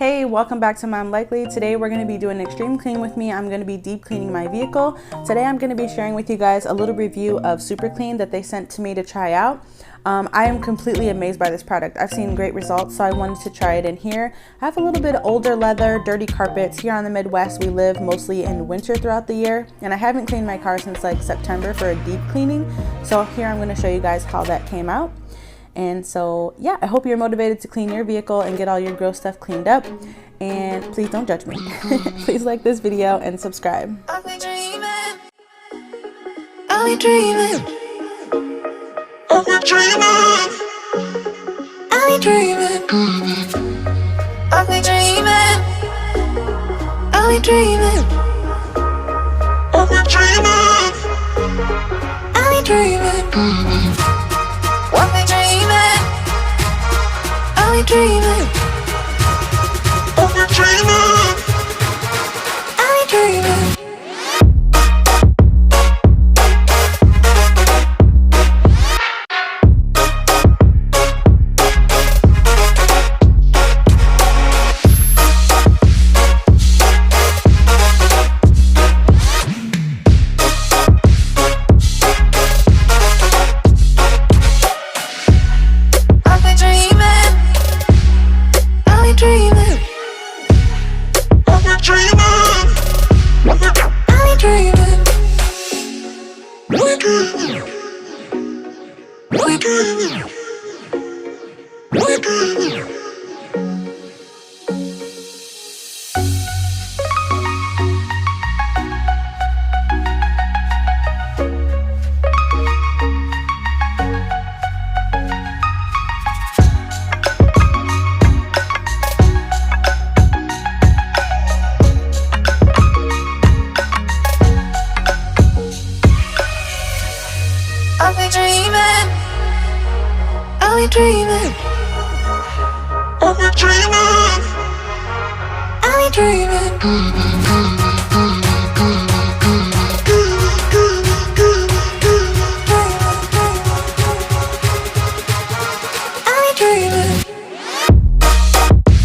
Hey, welcome back to Mom Likely. Today we're going to be doing extreme clean with me. I'm going to be deep cleaning my vehicle. Today I'm going to be sharing with you guys a little review of Super Clean that they sent to me to try out. I am completely amazed by this product. I've seen great results, so I wanted to try it in here. I have a little bit of older leather, dirty carpets. Here on the Midwest, we live mostly in winter throughout the year, and I haven't cleaned my car since like September for a deep cleaning. So here I'm going to show you guys how that came out. And so yeah, I hope you're motivated to clean your vehicle and get all your gross stuff cleaned up. And please don't judge me. Please like this video and subscribe. I'll be dreaming. I'll be dreaming. I'll be dreaming. I'll be dreaming. I'll be dreaming. I'll be dreaming. I'll be dreaming. I'll be dreaming. I'll be dreaming. I'll be dreaming. I'll be dreaming. I'll be dreaming. I'll be dreaming. I'll be dreaming. I'll be dreaming. I'll be dreaming.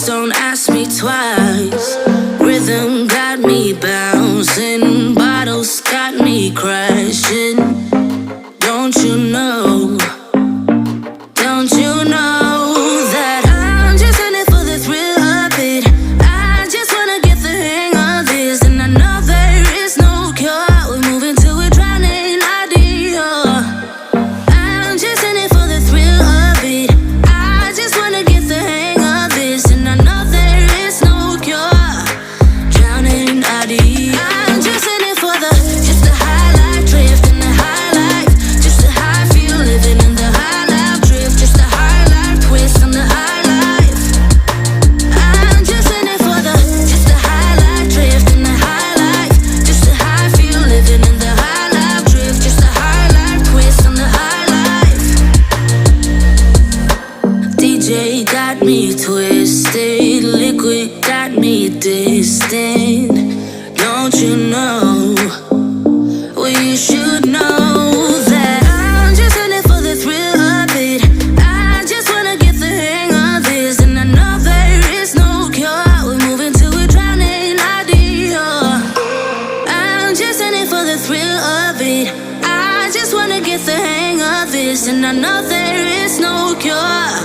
don't ask me twice. Rhythm got me bouncing, bottles got me crashing. Don't you know? Don't you know that I'm just in it for the thrill of it? I just wanna get the hang of this, and I know there is no cure. We're moving to a drowning idea. I'm just in it for the thrill of it. I just wanna get the hang of this, and I know there is no cure. Drowning idea. I'm just in it for just the high life, drift in the high life, just the high feel living in the high life drift, just the high life twist on the high life. I'm just in it for just the high life, drift in the high life, just the high feel living in the high life drift, just the high life twist on the high life. DJ got me twisted, liquid got me distant. Don't you know? Well, you should know that I'm just in it for the thrill of it. I just wanna get the hang of this, and I know there is no cure. We're moving to a drowning idea. I'm just in it for the thrill of it. I just wanna get the hang of this, and I know there is no cure.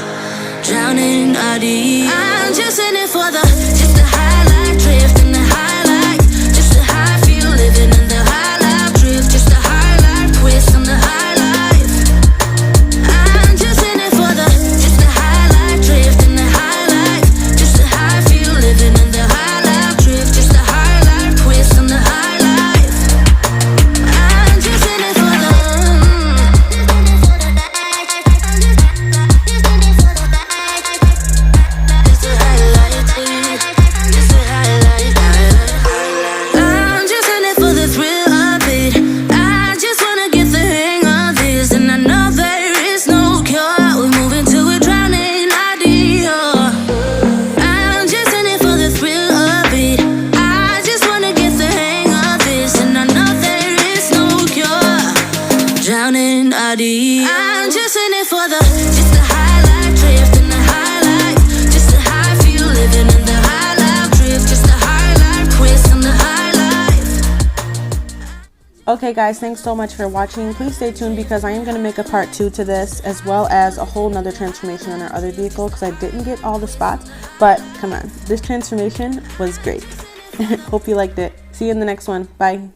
Drowning idea. I'm just in it for just the high life, drift in the high life, just the high feel living in the high life drift, just the high life twist on the high life. I'm just in it for just the high life, drift in the high life, just the high feel living in the high life drift, just the high life twist on the high life. I'm just in it for I'm just in it for the thrill of it. I just wanna get the hang of this, and I know there is no cure. We're moving to a drowning idea. I'm just in it for the thrill of it. I just wanna get the hang of this, and I know there is no cure. Drowning idea. I'm just in it for just the high life, drift in the high life, just the high feel living in the high life drift, just the high life twist on the high life. Okay guys, thanks so much for watching. Please stay tuned because I am going to make a part 2 to this, as well as a whole nother transformation on our other vehicle, because I didn't get all the spots, but come on, this transformation was great. Hope you liked it. See you in the next one. Bye.